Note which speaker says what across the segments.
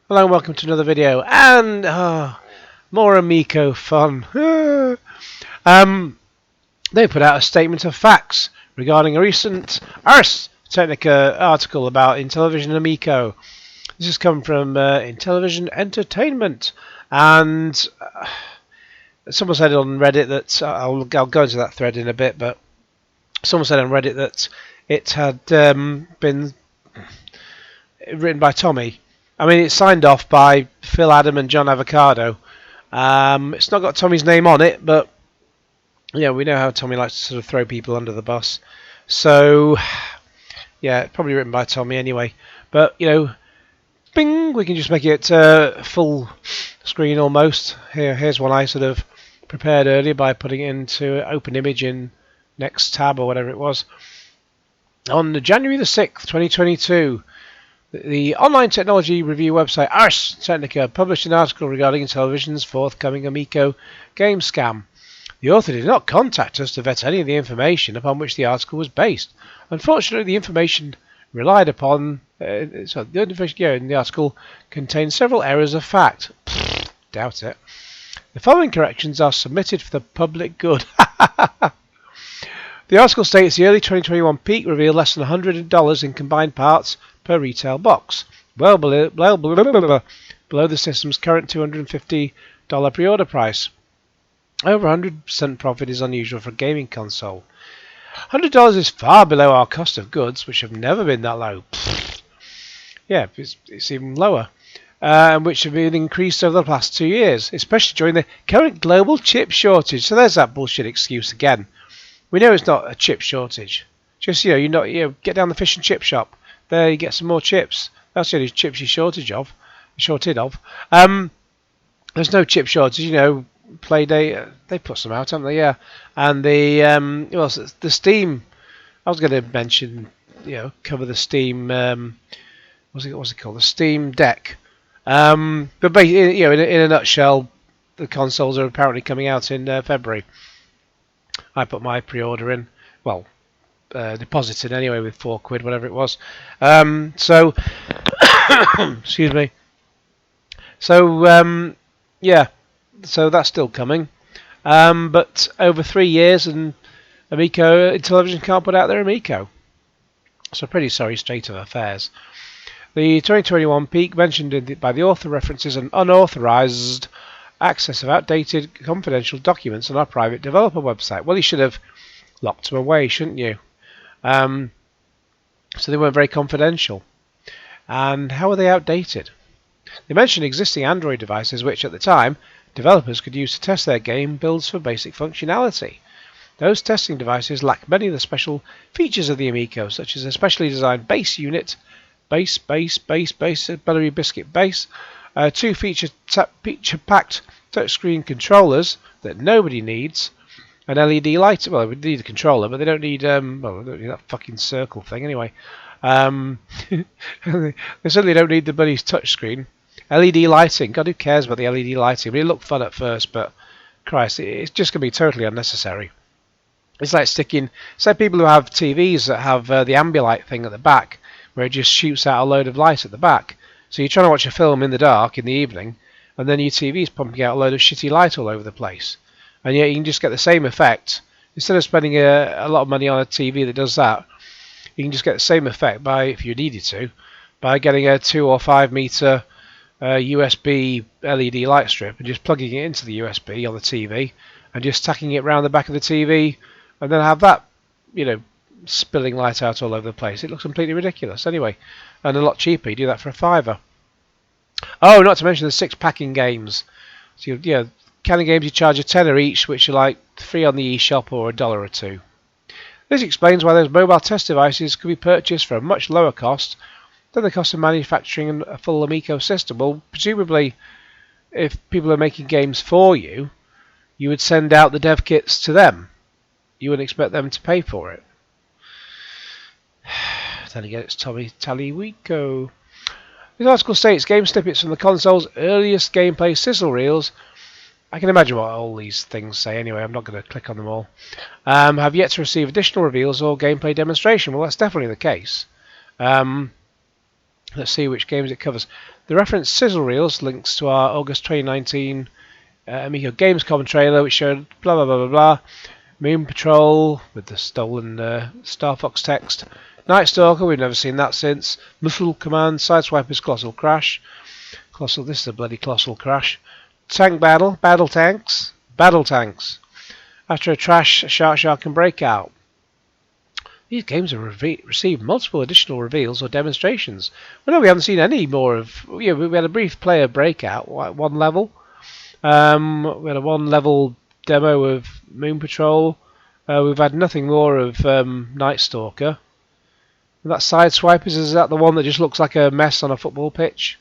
Speaker 1: Hello and welcome to another video, and more Amico fun. They put out a statement of facts regarding a recent Ars Technica article about Intellivision Amico. This has come from Intellivision Entertainment, and someone said on Reddit that I'll go into that thread in a bit, but someone said on Reddit that it had been written by Tommy. I mean, it's signed off by Phil Adam and John Avacado. It's not got Tommy's name on it, but yeah, we know how Tommy likes to sort of throw people under the bus. So yeah, probably written by Tommy anyway. But you know, bing, we can just make it full screen almost. Here's one I sort of prepared earlier by putting it into open image in next tab or whatever it was. On January the 6th, 2022. The online technology review website Ars Technica published an article regarding Intellivision's forthcoming Amico game scam. The author did not contact us to vet any of the information upon which the article was based. Unfortunately, the information relied upon in the article contains several errors of fact. Doubt it. The following corrections are submitted for the public good. The article states the early 2021 peak revealed less than $100 in combined parts per retail box, well below the system's current $250 pre-order price. Over 100% profit is unusual for a gaming console. $100 is far below our cost of goods, which have never been that low. Yeah, it's even lower, which have been increased over the past 2 years, especially during the current global chip shortage. So there's that bullshit excuse again. We know it's not a chip shortage. Just get down the fish and chip shop. There you get some more chips. That's the only chips you're shorted of. There's no chip shortage. Playdate, they put some out, haven't they? Yeah. And the Steam. I was going to mention, cover the Steam. What's it called? The Steam Deck. But basically, in a nutshell, the consoles are apparently coming out in February. I put my pre-order in. Well, deposited anyway with £4, whatever it was. So excuse me. So yeah, so that's still coming. But over 3 years, and Intellivision can't put out their Amico. So pretty sorry state of affairs. The 2021 peak mentioned by the author references an unauthorized access of outdated confidential documents on our private developer website. Well, you should have locked them away, shouldn't you? So they weren't very confidential. And how are they outdated? They mentioned existing Android devices which, at the time, developers could use to test their game builds for basic functionality. Those testing devices lack many of the special features of the Amico, such as a specially designed base unit, Buttery Biscuit base, two feature-packed touchscreen controllers that nobody needs, an LED light. Well, we need a controller, but they don't need they don't need that fucking circle thing anyway. They certainly don't need the bloody touchscreen. LED lighting. God, who cares about the LED lighting? I mean, it looked fun at first, but Christ, it's just going to be totally unnecessary. It's like people who have TVs that have the Ambilight thing at the back, where it just shoots out a load of light at the back. So you're trying to watch a film in the dark in the evening, and then your TV's pumping out a load of shitty light all over the place. And yet you can just get the same effect. Instead of spending a lot of money on a TV that does that, you can just get the same effect by, if you needed to, by getting a 2 or 5 meter USB LED light strip and just plugging it into the USB on the TV and just tacking it round the back of the TV, and then have that, spilling light out all over the place. It looks completely ridiculous anyway, and a lot cheaper. You do that for £5. Oh, not to mention the 6-packing games. So kind of games you charge a tenner each, which are like free on the eShop or $1 or $2. This explains why those mobile test devices could be purchased for a much lower cost than the cost of manufacturing a full Amico system. Well, presumably, if people are making games for you, you would send out the dev kits to them. You wouldn't expect them to pay for it. Then again, it's Tommy Tallarico. This article states game snippets from the console's earliest gameplay sizzle reels. I can imagine what all these things say anyway. I'm not going to click on them all. Have yet to receive additional reveals or gameplay demonstration. Well, that's definitely the case. Let's see which games it covers. The reference sizzle reels links to our August 2019 Amico Games Com trailer, which showed blah blah blah blah blah. Moon Patrol with the stolen Star Fox text. Night Stalker, we've never seen that since. Missile Command, Sideswiper's Colossal Crash. This is a bloody Colossal Crash. Tank Battle, Battle Tanks. After a trash, Shark and Breakout. These games have received multiple additional reveals or demonstrations. Well, no, we haven't seen any more of... we had a brief player Breakout, one level. We had a one-level demo of Moon Patrol. We've had nothing more of Night Stalker. And that Sideswipers, is that the one that just looks like a mess on a football pitch?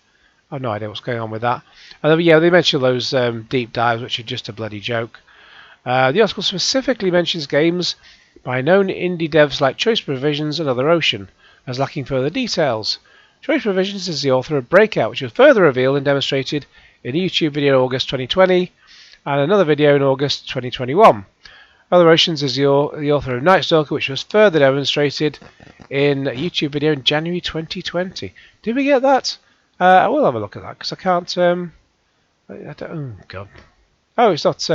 Speaker 1: I have no idea what's going on with that. And then, yeah, they mentioned those deep dives, which are just a bloody joke. The article specifically mentions games by known indie devs like Choice Provisions and Other Ocean, as lacking further details. Choice Provisions is the author of Breakout, which was further revealed and demonstrated in a YouTube video in August 2020, and another video in August 2021. Other Oceans is the author of Night Stalker, which was further demonstrated in a YouTube video in January 2020. Did we get that? I will have a look at that, because I can't... I don't, oh, God. Oh, it's not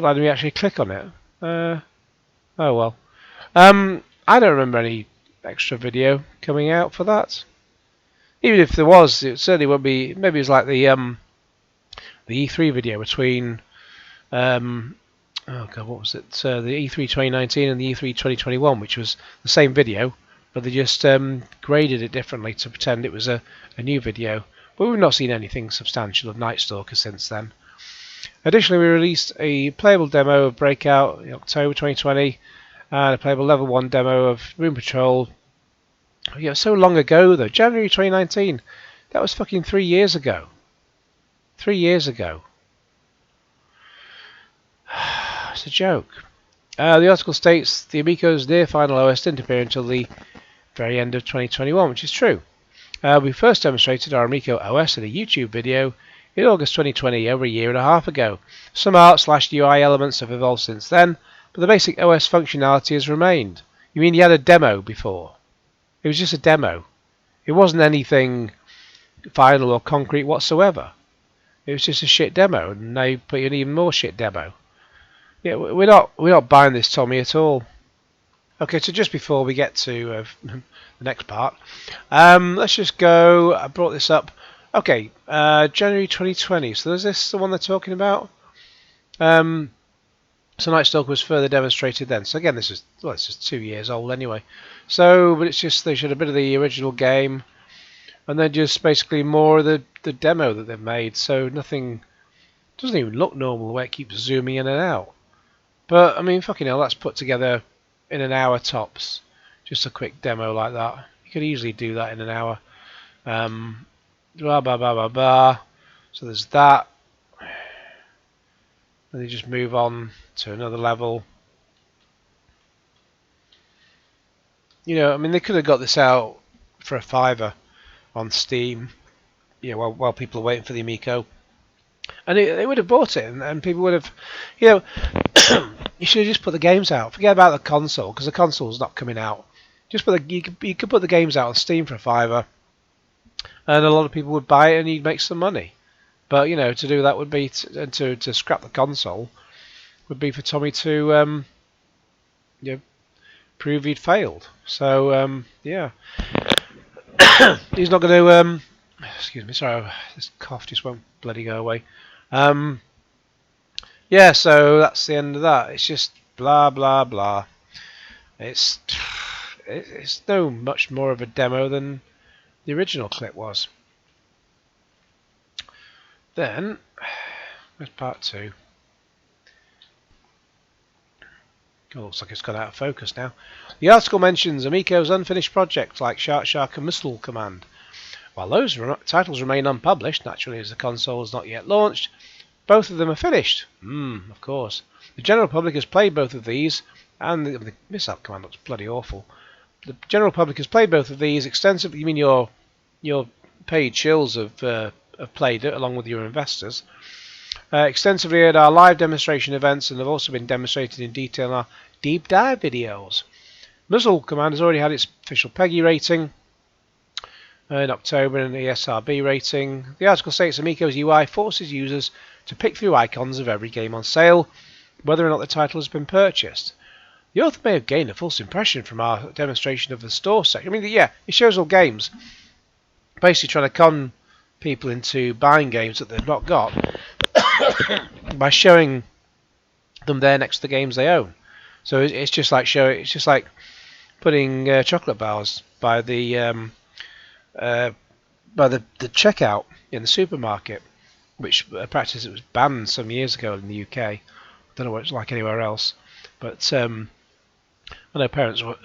Speaker 1: letting me actually click on it. Oh, well. I don't remember any extra video coming out for that. Even if there was, it certainly won't be... Maybe it's like the E3 video between... oh god, what was it? The E3 2019 and the E3 2021, which was the same video, but they just graded it differently to pretend it was a new video. But we've not seen anything substantial of Night Stalker since then. Additionally, we released a playable demo of Breakout in October 2020, and a playable level 1 demo of Moon Patrol. Yeah, so long ago though, January 2019. That was fucking 3 years ago. 3 years ago. It's a joke. The article states the Amico's near final OS didn't appear until the very end of 2021, which is true. We first demonstrated our Amico OS in a YouTube video in August 2020, over a year and a half ago. Some art/UI elements have evolved since then, but the basic OS functionality has remained. You mean you had a demo before? It was just a demo. It wasn't anything final or concrete whatsoever. It was just a shit demo, and now you put in an even more shit demo. Yeah, we're not buying this, Tommy, at all. Okay, so just before we get to the next part, let's just go. I brought this up. Okay, January 2020. So is this the one they're talking about? So Night Stalker was further demonstrated then. So again, this is 2 years old anyway. So, but it's just they showed a bit of the original game, and then just basically more of the demo that they've made. So nothing doesn't even look normal the way it keeps zooming in and out. But I mean, fucking hell, that's put together in an hour tops. Just a quick demo like that. You could easily do that in an hour. Blah blah blah blah blah. So there's that. And they just move on to another level. You know, I mean, they could have got this out for a $5 on Steam. You know, while people are waiting for the Amico. And they would have bought it, and people would have, you know, you should have just put the games out. Forget about the console, because the console's not coming out. Just you could put the games out on Steam for a $5, and a lot of people would buy it, and you'd make some money. But you know, to do that would be to scrap the console would be for Tommy to you know, prove he'd failed. So yeah, he's not going to. Excuse me, sorry, this cough just won't bloody go away. Yeah, so that's the end of that. It's just blah blah blah. It's no much more of a demo than the original clip was. Then, there's part 2. Oh, looks like it's gone out of focus now. The article mentions Amico's unfinished projects like Shark and Missile Command. While those titles remain unpublished, naturally as the console is not yet launched, both of them are finished. Of course. The general public has played both of these, and the Missile Command looks bloody awful. The general public has played both of these extensively. You mean your paid shills have played it along with your investors extensively at our live demonstration events, and have also been demonstrated in detail in our deep dive videos. Missile Command has already had its official PEGI rating. in October, an ESRB rating. The article states Amico's UI forces users to pick through icons of every game on sale, whether or not the title has been purchased. The author may have gained a false impression from our demonstration of the store section. I mean, yeah, it shows all games. Basically trying to con people into buying games that they've not got by showing them there next to the games they own. So it's just like putting chocolate bars by the checkout in the supermarket, which a practice that was banned some years ago in the UK. I don't know what it's like anywhere else, but I know parents were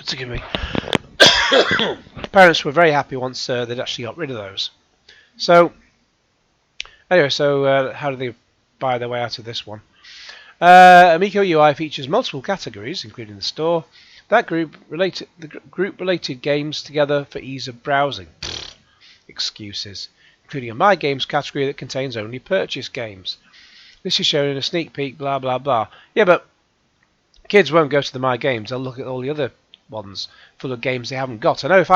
Speaker 1: parents were very happy once they'd actually got rid of those. So anyway, how do they buy their way out of this one? Amico UI features multiple categories, including the store, that group related games together for ease of browsing. Excuses. Including a My Games category that contains only purchased games. This is shown in a sneak peek, blah blah blah. Yeah, but kids won't go to the My Games, they'll look at all the other ones full of games they haven't got. I know if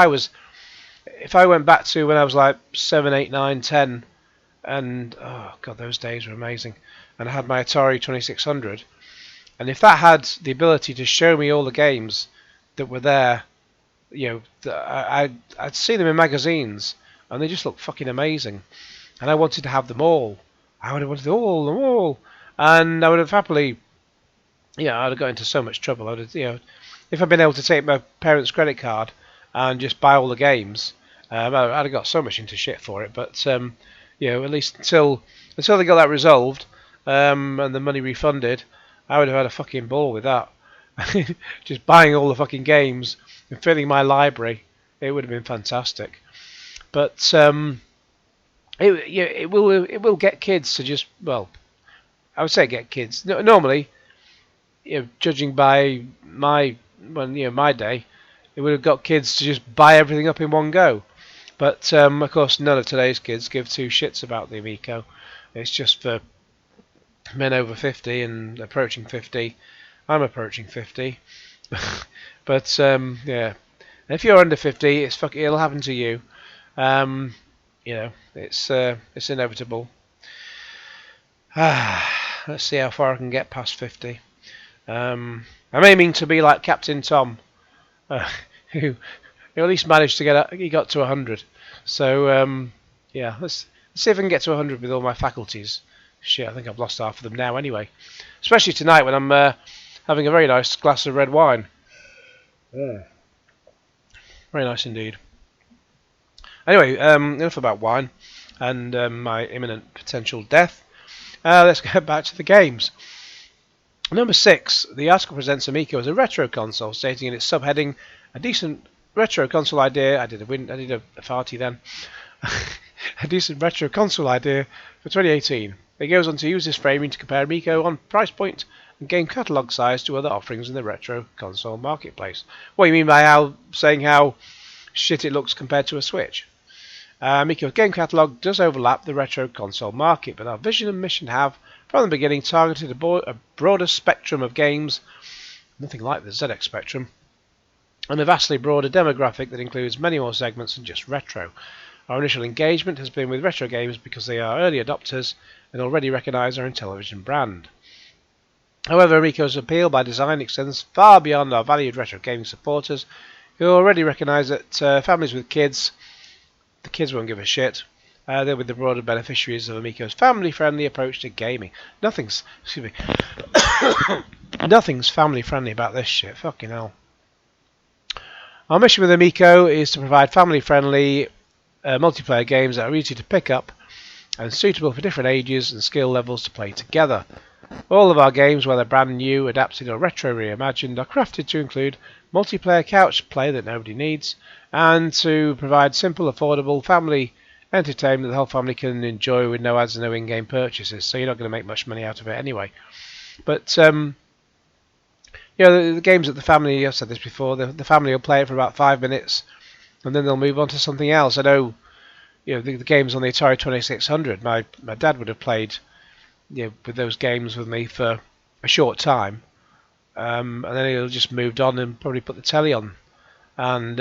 Speaker 1: I went back to when I was like 7, 8, 9, 10, and oh god, those days were amazing, and I had my Atari 2600, and if that had the ability to show me all the games that were there, you know, I'd see them in magazines, and they just looked fucking amazing, and I wanted to have them all. I would have wanted them all, and I would have happily, I'd have got into so much trouble. I'd have, if I'd been able to take my parents' credit card and just buy all the games, I'd have got so much into shit for it. But at least until they got that resolved and the money refunded, I would have had a fucking ball with that. Just buying all the fucking games and filling my library, it would have been fantastic. But it will get kids to just, well, I would say get kids. Normally, judging by my day, it would have got kids to just buy everything up in one go. But of course, none of today's kids give two shits about the Amico. It's just for men over 50 and approaching 50. I'm approaching 50. But if you're under 50, it'll happen to you. It's inevitable. Let's see how far I can get past 50. I'm aiming to be like Captain Tom, who at least managed to he got to 100. So let's see if I can get to 100 with all my faculties. Shit, I think I've lost half of them now anyway. Especially tonight when I'm having a very nice glass of red wine. Yeah. Very nice indeed. Anyway, enough about wine and my imminent potential death. Let's get back to the games. Number 6, the article presents Amico as a retro console, stating in its subheading, a decent retro console idea. I did a farty then. A decent retro console idea for 2018. It goes on to use this framing to compare Amico on price point and game catalogue size to other offerings in the retro console marketplace. What do you mean by saying how shit it looks compared to a Switch? Amico's game catalogue does overlap the retro console market, but our vision and mission have, from the beginning, targeted a broader spectrum of games, nothing like the ZX Spectrum, and a vastly broader demographic that includes many more segments than just retro. Our initial engagement has been with retro games because they are early adopters and already recognise our Intellivision brand. However, Amico's appeal by design extends far beyond our valued retro gaming supporters, who already recognise that families with kids, the kids won't give a shit. They're with the broader beneficiaries of Amico's family-friendly approach to gaming. Nothing's family-friendly about this shit. Fucking hell. Our mission with Amico is to provide family-friendly multiplayer games that are easy to pick up and suitable for different ages and skill levels to play together. All of our games, whether brand new, adapted or retro reimagined, are crafted to include multiplayer couch play that nobody needs, and to provide simple, affordable family entertainment that the whole family can enjoy with no ads and no in-game purchases, so you're not going to make much money out of it anyway. But the games that the family, I've said this before, the family will play it for about 5 minutes and then they'll move on to something else. I know, the games on the Atari 2600, my dad would have played with those games with me for a short time, and then he'll just moved on and probably put the telly on and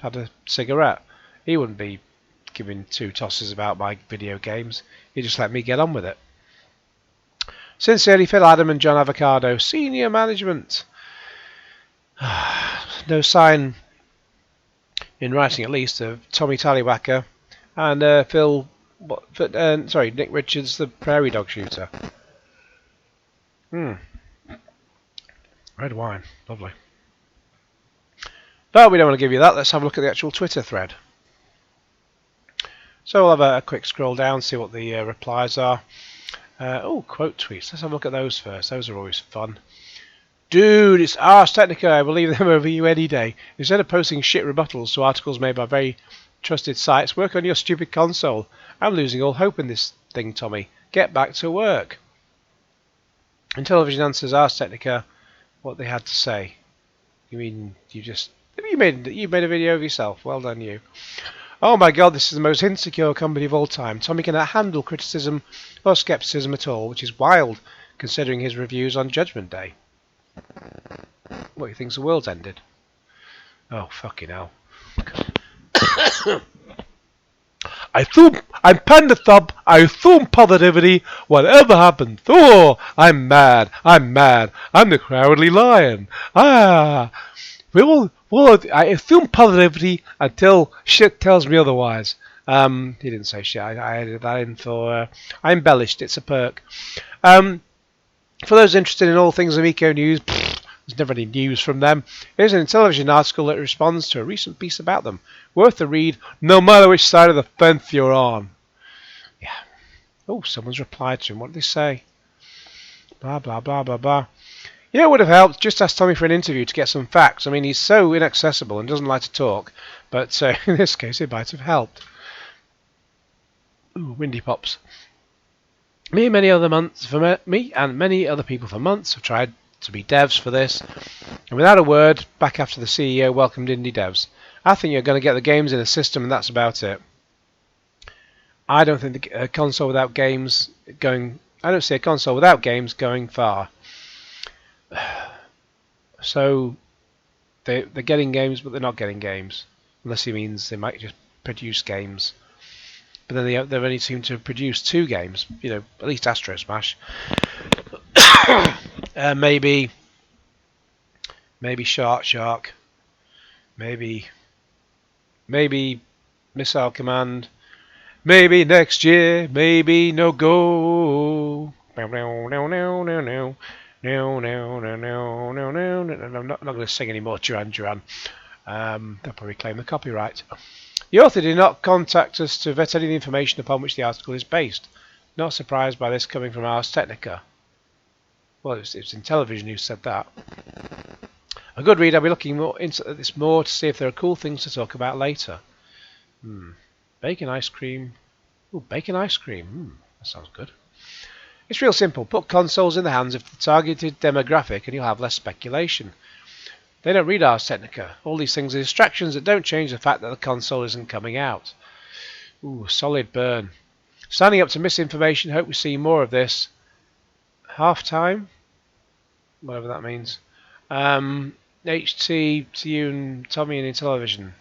Speaker 1: had a cigarette. He wouldn't be giving two tosses about my video games. He'd just let me get on with it. Sincerely, Phil Adam and John Avacado, Senior Management. No sign, in writing at least, of Tommy Tallarico and Nick Richards, the prairie dog shooter. Red wine, lovely. But we don't want to give you that. Let's have a look at the actual Twitter thread. So we'll have a quick scroll down, see what the replies are. Quote tweets. Let's have a look at those first. Those are always fun. Dude, it's Ars Technica. I will leave them over you any day. Instead of posting shit rebuttals to articles made by very trusted sites, work on your stupid console. I'm losing all hope in this thing, Tommy. Get back to work. Intellivision answers Ars Technica what they had to say. You mean you made a video of yourself? Well done, you. Oh my god, this is the most insecure company of all time. Tommy cannot handle criticism or skepticism at all, which is wild considering his reviews on Judgment Day. What, he thinks the world's ended? Oh, fucking hell. I'm Panda Thump, I assume positivity, whatever happens. Oh, I'm mad, I'm the cowardly lion. I assume positivity until shit tells me otherwise. He didn't say shit, I added that in for, I embellished, it's a perk. For those interested in all things Amico news, there's never any news from them. Here's an Intellivision article that responds to a recent piece about them. Worth a read, no matter which side of the fence you're on. Yeah. Oh, someone's replied to him. What did they say? Blah, blah, blah, blah, blah. You know, it would have helped. Just ask Tommy for an interview to get some facts. I mean, he's so inaccessible and doesn't like to talk. But in this case, it might have helped. Ooh, windy pops. Me and many other people for months have tried to be devs for this, and without a word, back after the CEO welcomed indie devs. I think you're going to get the games in a system, and that's about it. I don't think a console without games going. I don't see a console without games going far. So they're getting games, but they're not getting games, unless he means they might just produce games. But then they've only seemed to produce 2 games. You know, at least Astro Smash. Maybe Shark. Maybe Missile Command. Maybe next year. Maybe no go. I'm not going to sing any more Duran Duran. They'll probably claim the copyright. The author did not contact us to vet any of the information upon which the article is based. Not surprised by this coming from Ars Technica. Well, it's Intellivision who said that. A good read. I'll be looking more into this more to see if there are cool things to talk about later. Bacon ice cream. Ooh, bacon ice cream. That sounds good. It's real simple. Put consoles in the hands of the targeted demographic and you'll have less speculation. They don't read Ars Technica. All these things are distractions that don't change the fact that the console isn't coming out. Ooh, solid burn. Standing up to misinformation. Hope we see more of this. Half time? Whatever that means. HT to you and Tommy and Intellivision.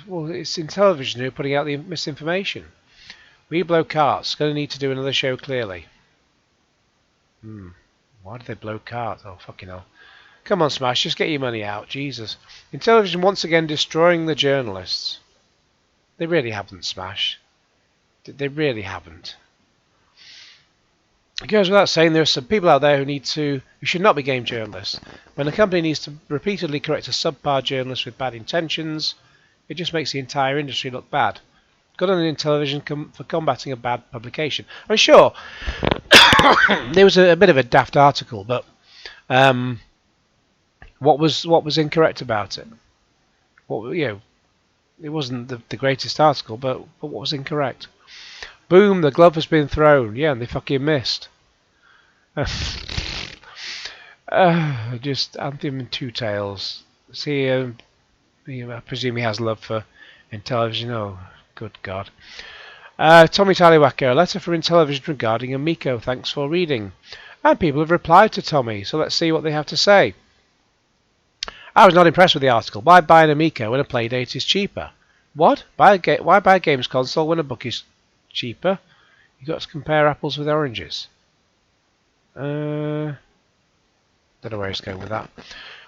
Speaker 1: Well, it's Intellivision who are putting out the misinformation. We blow carts. Going to need to do another show clearly. Why did they blow carts? Oh, fucking hell. Come on, Smash, just get your money out. Jesus. Intellivision once again destroying the journalists. They really haven't, Smash. They really haven't. It goes without saying there are some people out there who should not be game journalists. When a company needs to repeatedly correct a subpar journalist with bad intentions, it just makes the entire industry look bad. Good on Intellivision for combating a bad publication. I'm sure there was a bit of a daft article, but what was incorrect about it? It wasn't the greatest article, but what was incorrect? Boom, the glove has been thrown. Yeah, and they fucking missed. Just Anthem and Two Tails. See, I presume he has love for Intellivision. Oh, good God. Tommy Tallarico, a letter from Intellivision regarding Amico. Thanks for reading. And people have replied to Tommy, so let's see what they have to say. I was not impressed with the article. Why buy an Amico when a Playdate is cheaper? What? Why buy a games console when a book is cheaper? You've got to compare apples with oranges. Don't know where he's going with that.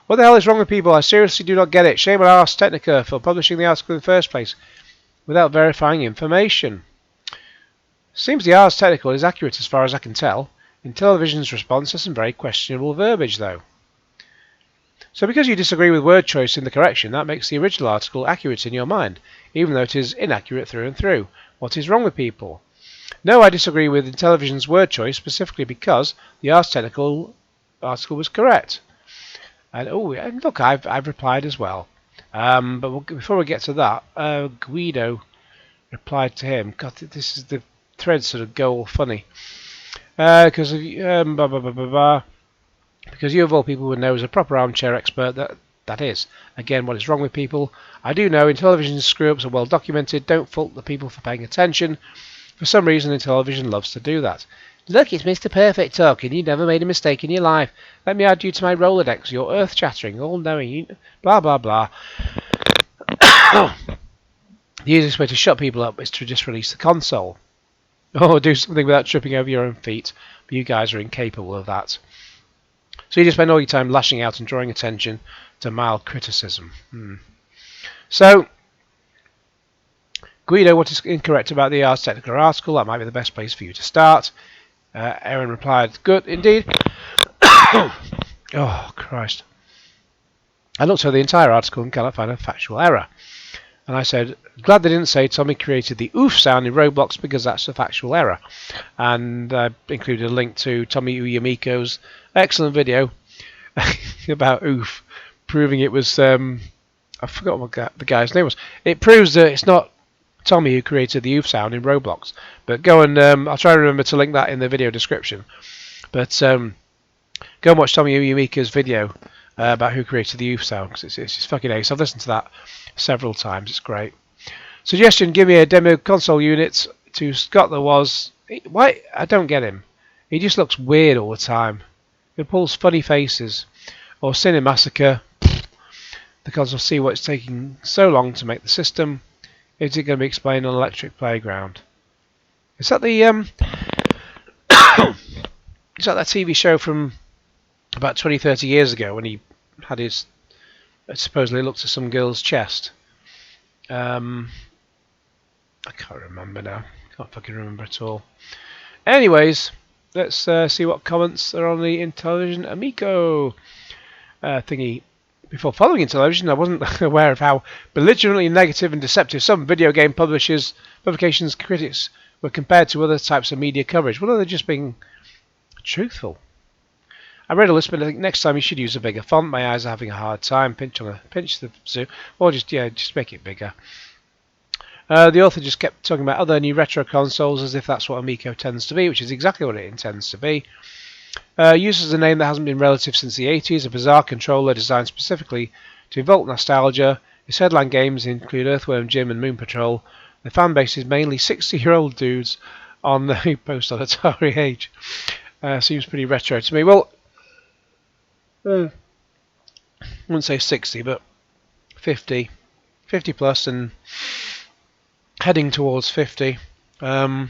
Speaker 1: What the hell is wrong with people? I seriously do not get it. Shame on Ars Technica for publishing the article in the first place without verifying information. Seems the Ars Technica is accurate as far as I can tell. Intellivision's response has some very questionable verbiage, though. So because you disagree with word choice in the correction, that makes the original article accurate in your mind, even though it is inaccurate through and through. What is wrong with people? No, I disagree with Intellivision's word choice, specifically because the Ars Technica article was correct. And look, I've replied as well. But before we get to that, Guido replied to him. God, this is the threads sort of go all funny. Because you of all people would know as a proper armchair expert that is. Again, what is wrong with people? I do know Intellivision's screw-ups are well documented. Don't fault the people for paying attention. For some reason, Intellivision loves to do that. Look, it's Mr. Perfect talking. You never made a mistake in your life. Let me add you to my Rolodex. You're earth-chattering, all-knowing, blah, blah, blah. The easiest way to shut people up is to just release the console. Or do something without tripping over your own feet. But you guys are incapable of that. So you just spend all your time lashing out and drawing attention to mild criticism. So, Guido, what is incorrect about the Ars Technica article? That might be the best place for you to start. Aaron replied, good indeed. Oh, Christ. I looked over the entire article and cannot find a factual error. And I said, glad they didn't say Tommy created the oof sound in Roblox because that's a factual error. And I included a link to Tommy Amico's excellent video about oof, proving it was, I forgot what the guy's name was. It proves that it's not Tommy who created the oof sound in Roblox. But go and, I'll try to remember to link that in the video description. But go and watch Tommy Amico's video about who created the oof sound, because it's just fucking ace. I've listened to that several times, it's great. Suggestion, give me a demo console unit to Scott that was... Why? I don't get him. He just looks weird all the time. He pulls funny faces. Or Cinemassacre. The console see what's taking so long to make the system. Is it going to be explained on Electric Playground? Is that the... is that TV show from about 20-30 years ago when he had his... supposedly looked at some girl's chest. I can't remember now. Can't fucking remember at all. Anyways, let's see what comments are on the Intellivision Amico thingy. Before following Intellivision, I wasn't aware of how belligerently negative and deceptive some video game publications critics were compared to other types of media coverage. Well, they're just being truthful. I read a list, but I think next time you should use a bigger font. My eyes are having a hard time. Pinch the zoom, or just make it bigger. The author just kept talking about other new retro consoles as if that's what Amico tends to be, which is exactly what it intends to be. Uses a name that hasn't been relative since the 80s, a bizarre controller designed specifically to evoke nostalgia. Its headline games include Earthworm Jim and Moon Patrol. The fan base is mainly 60-year-old dudes on the post on Atari age. Seems pretty retro to me. Well, I wouldn't say 60, but 50 plus and heading towards 50. Yeah,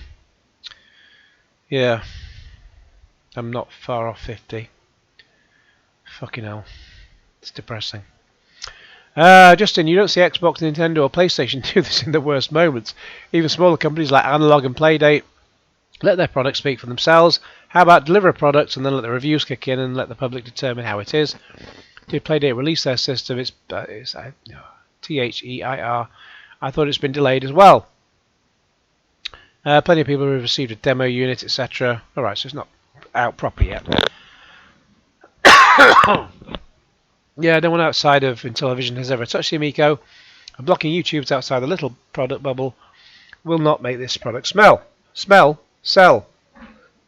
Speaker 1: I'm not far off 50. Fucking hell, it's depressing. Justin, you don't see Xbox, Nintendo or PlayStation do this in the worst moments. Even smaller companies like Analog and Playdate let their products speak for themselves. How about deliver a product and then let the reviews kick in and let the public determine how it is? Did Playdate release their system? It's THEIR. I thought it's been delayed as well. Plenty of people who have received a demo unit, etc. Alright, so it's not out properly yet. Yeah, no one outside of Intellivision has ever touched the Amico, and blocking YouTube's outside the little product bubble will not make this product sell.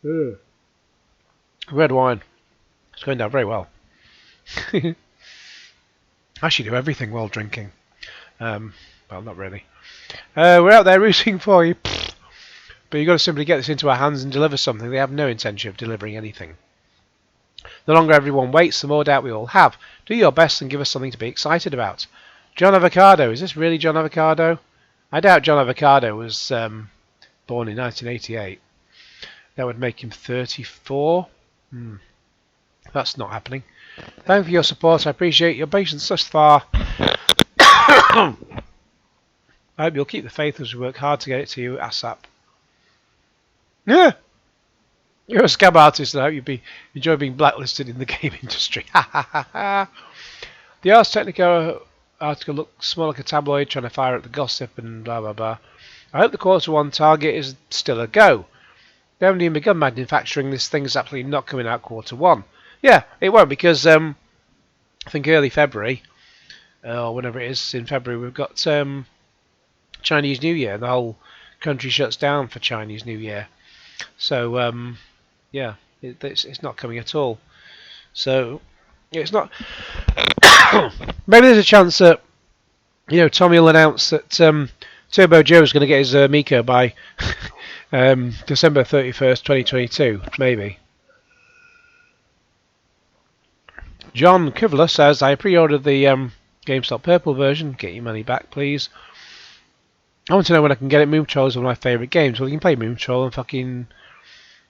Speaker 1: Ugh. Red wine. It's going down very well. I actually do everything while drinking. Well, not really. We're out there rooting for you. But you've got to simply get this into our hands and deliver something. They have no intention of delivering anything. The longer everyone waits, the more doubt we all have. Do your best and give us something to be excited about. John Avacado. Is this really John Avacado? I doubt John Avacado was born in 1988. That would make him 34. That's not happening. Thank you for your support. I appreciate your patience thus far. I hope you'll keep the faith as we work hard to get it to you, ASAP. Yeah. You're a scab artist, and I hope you enjoy being blacklisted in the game industry. The Ars Technica article looks more like a tabloid trying to fire at the gossip and blah blah blah. I hope the Q1 target is still a go. They haven't even begun manufacturing. This thing is absolutely not coming out Q1. Yeah, it won't, because I think early February, or whenever it is in February, we've got Chinese New Year. The whole country shuts down for Chinese New Year. So yeah, it's not coming at all. So it's not. Maybe there's a chance that Tommy will announce that Turbo Joe's going to get his Amico by December 31st, 2022. Maybe. John Kivler says, I pre-ordered the GameStop Purple version. Get your money back, please. I want to know when I can get it. Moon Patrol is one of my favourite games. Well, you can play Moon Patrol and fucking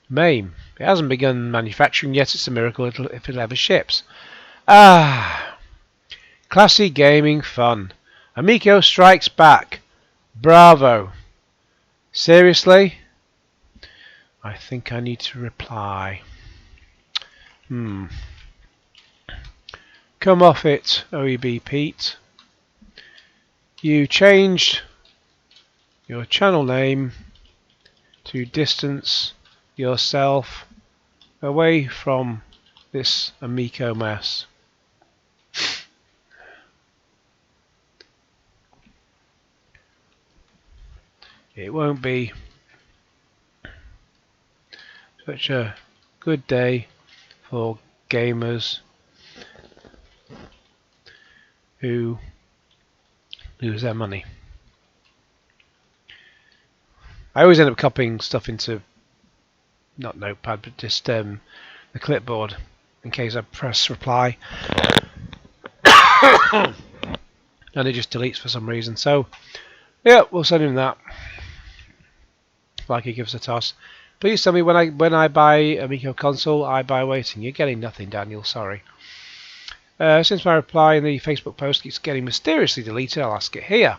Speaker 1: MAME. It hasn't begun manufacturing yet. It's a miracle if it ever ships. Classy gaming fun. Amico strikes back. Bravo. Seriously? I think I need to reply. Come off it, OEB Pete. You changed your channel name to distance yourself away from this Amico mess. It won't be such a good day for gamers who lose their money. I always end up copying stuff into not Notepad, but just the clipboard in case I press reply and it just deletes for some reason. So yeah, we'll send him that. Like he gives a toss. Please tell me when I buy Amico console, I buy waiting. You're getting nothing, Daniel. Sorry. Since my reply in the Facebook post keeps getting mysteriously deleted, I'll ask it here.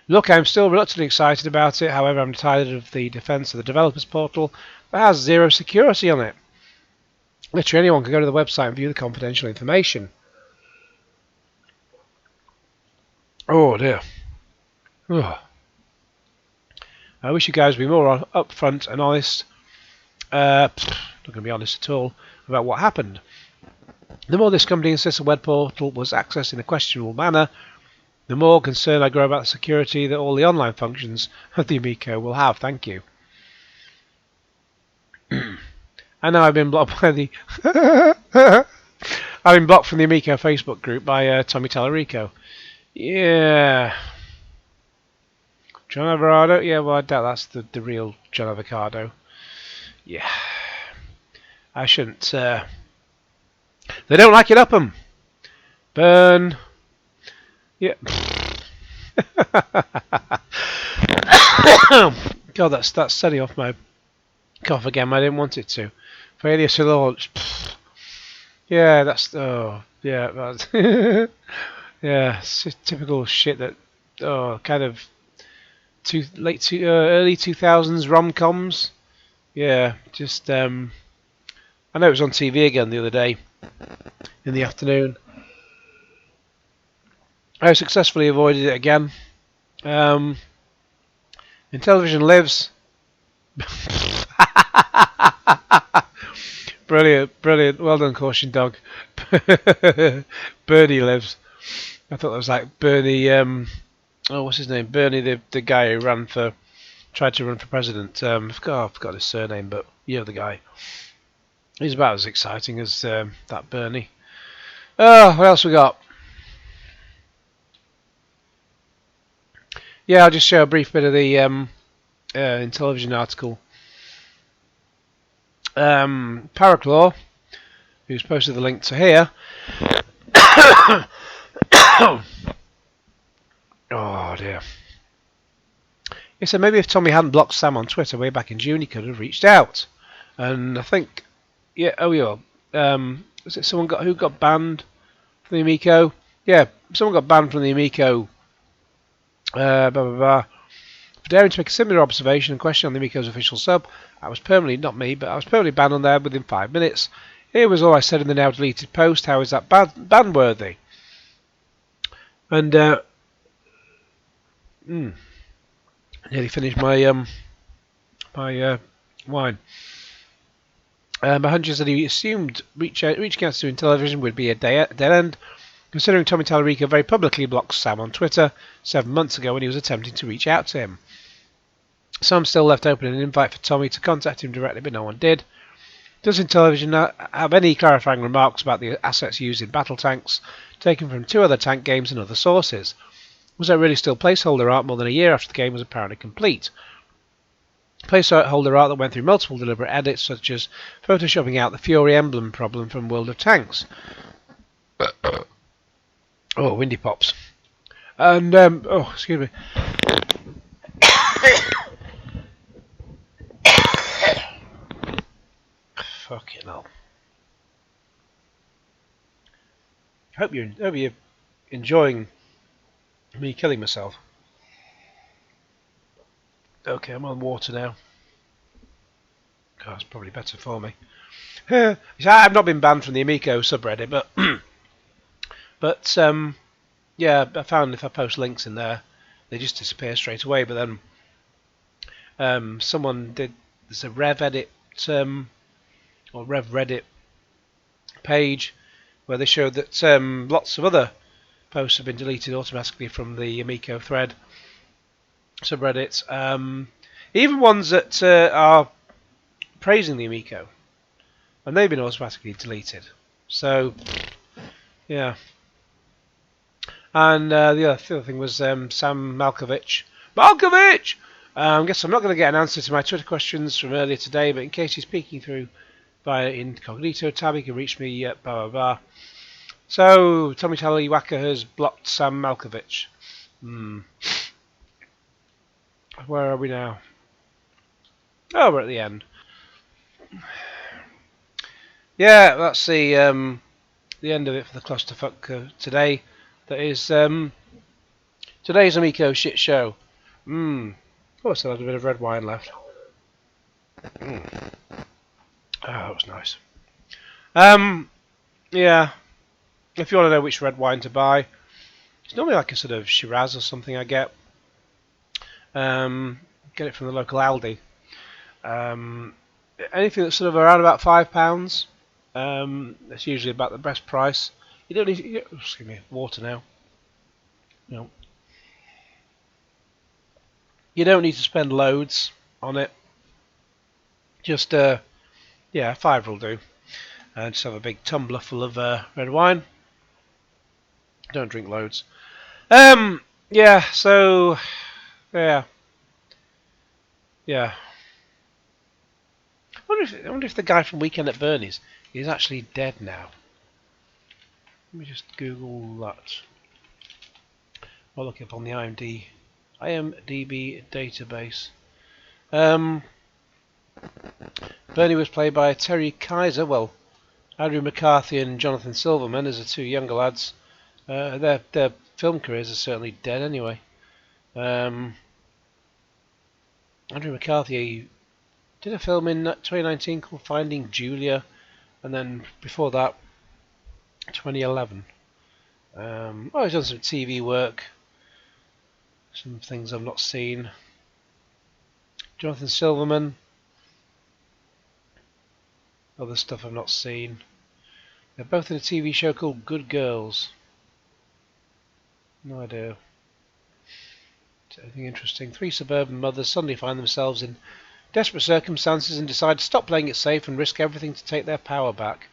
Speaker 1: Look, I'm still reluctantly excited about it. However, I'm tired of the defense of the developers portal that has zero security on it. Literally anyone can go to the website and view the confidential information. Oh dear. Ugh. I wish you guys would be more upfront and honest. Not going to be honest at all about what happened. The more this company insists a web portal was accessed in a questionable manner, the more concerned I grow about the security that all the online functions of the Amico will have. Thank you. And now I've been blocked by the I've been blocked from the Amico Facebook group by Tommy Tallarico. Yeah. John Avacado? Yeah, well, I doubt that's the real John Avacado. Yeah. I shouldn't. They don't like it, Upham. Burn. Yeah. God, that's setting off my cough again. I didn't want it to. Failure to launch. Yeah, that's. Oh, yeah. That's yeah, it's typical shit that. Oh, kind of. Early 2000s rom-coms. Yeah, just. I know it was on TV again the other day. In the afternoon. I successfully avoided it again. Intellivision lives. Brilliant, brilliant. Well done, Caution Dog. Bernie lives. I thought that was like Bernie. Oh, what's his name? Bernie, the guy who tried to run for president. I forgot his surname, but you know the guy. He's about as exciting as that Bernie. Oh, what else we got? Yeah, I'll just show a brief bit of the Intellivision article. Paraclaw, who's posted the link to here, Oh dear. He said maybe if Tommy hadn't blocked Sam on Twitter way back in June, he could have reached out. And I think, yeah, oh yeah, was it someone who got banned from the Amico? Yeah, someone got banned from the Amico. Blah blah blah. For daring to make a similar observation and question on the Amico's official sub, I was permanently, not me, but I was permanently banned on there within 5 minutes. Here was all I said in the now deleted post. How is that ban worthy? And nearly finished my wine. My hunch is that he assumed reaching out to Intellivision would be a dead end, considering Tommy Tallarico very publicly blocked Sam on Twitter 7 months ago when he was attempting to reach out to him. Sam still left open an invite for Tommy to contact him directly, but no one did. Does Intellivision have any clarifying remarks about the assets used in battle tanks, taken from 2 other tank games and other sources? Was there really still placeholder art more than a year after the game was apparently complete? Placeholder art that went through multiple deliberate edits, such as photoshopping out the Fury emblem problem from World of Tanks. Oh, windy pops. And, oh, excuse me. Fucking hell. I hope you're enjoying me killing myself. Okay, I'm on water now. God, it's probably better for me. I've not been banned from the Amico subreddit, but yeah, I found if I post links in there, they just disappear straight away. But then someone did, there's a Rev Edit or Rev Reddit page where they showed that lots of other posts have been deleted automatically from the Amico thread subreddit, even ones that are praising the Amico, and they've been automatically deleted. So yeah. And the other thing was Sam Malkovich. I guess I'm not going to get an answer to my Twitter questions from earlier today, but in case he's peeking through via incognito tab, he can reach me at blah blah blah. So Tommy Tallarico has blocked Sam Malkovich. Where are we now? Oh, we're at the end. Yeah, that's the end of it for the clusterfuck today. That is today's Amico shit show. Oh, I still had a bit of red wine left. Oh, that was nice. Yeah. If you want to know which red wine to buy, it's normally like a sort of Shiraz or something I get. Get it from the local Aldi. Anything that's sort of around about £5, that's usually about the best price. You don't need. Excuse me, water now. No. You don't need to spend loads on it. Just yeah, £5 will do. Just have a big tumbler full of red wine. Don't drink loads. Yeah. So yeah. I wonder if the guy from Weekend at Bernie's is actually dead now. Let me just Google that. I'll look up on the IMDb database. Bernie was played by Terry Kaiser. Well, Andrew McCarthy and Jonathan Silverman as the 2 younger lads. Their film careers are certainly dead anyway. Andrew McCarthy did a film in 2019 called Finding Julia, and then before that, 2011. He's done some TV work, some things I've not seen. Jonathan Silverman, other stuff I've not seen. They're both in a TV show called Good Girls. No idea. Anything interesting? 3 suburban mothers suddenly find themselves in desperate circumstances and decide to stop playing it safe and risk everything to take their power back.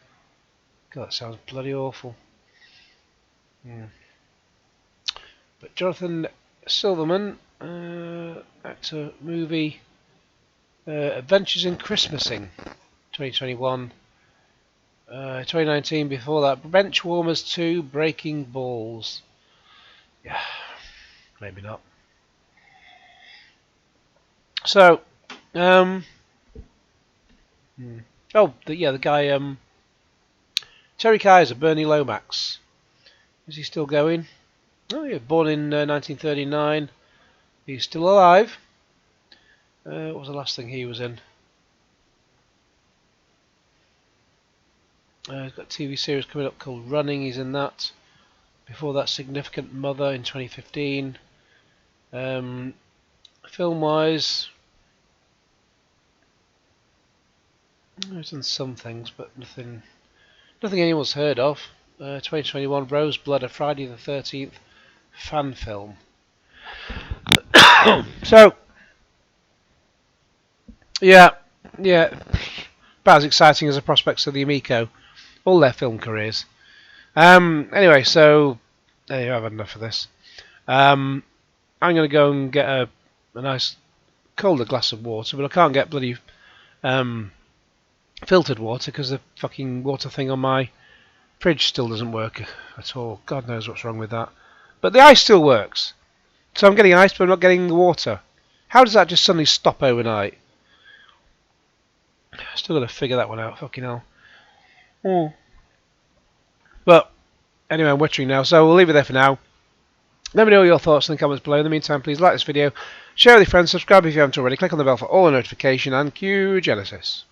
Speaker 1: God, that sounds bloody awful. But Jonathan Silverman, actor, movie, Adventures in Christmasing, 2021. 2019 before that, Benchwarmers 2, Breaking Balls. Yeah. Maybe not. So, the guy, Terry Kaiser, Bernie Lomax. Is he still going? Oh yeah, born in 1939. He's still alive. What was the last thing he was in? He's got a TV series coming up called Running. He's in that. Before that, Significant Mother in 2015. Film-wise, he's done some things, but nothing anyone's heard of. 2021, Roseblood, a Friday the 13th fan film. So, yeah, about as exciting as the prospects of the Amico, all their film careers. Anyway, so there you have enough of this. I'm going to go and get a nice colder glass of water, but I can't get bloody filtered water because the fucking water thing on my fridge still doesn't work at all. God knows what's wrong with that. But the ice still works. So I'm getting ice, but I'm not getting the water. How does that just suddenly stop overnight? Still got to figure that one out. Fucking hell. But anyway, I'm wittering now, so we'll leave it there for now. Let me know your thoughts in the comments below. In the meantime, please like this video, share with your friends, subscribe if you haven't already, click on the bell for all the notification, and cue Genesis.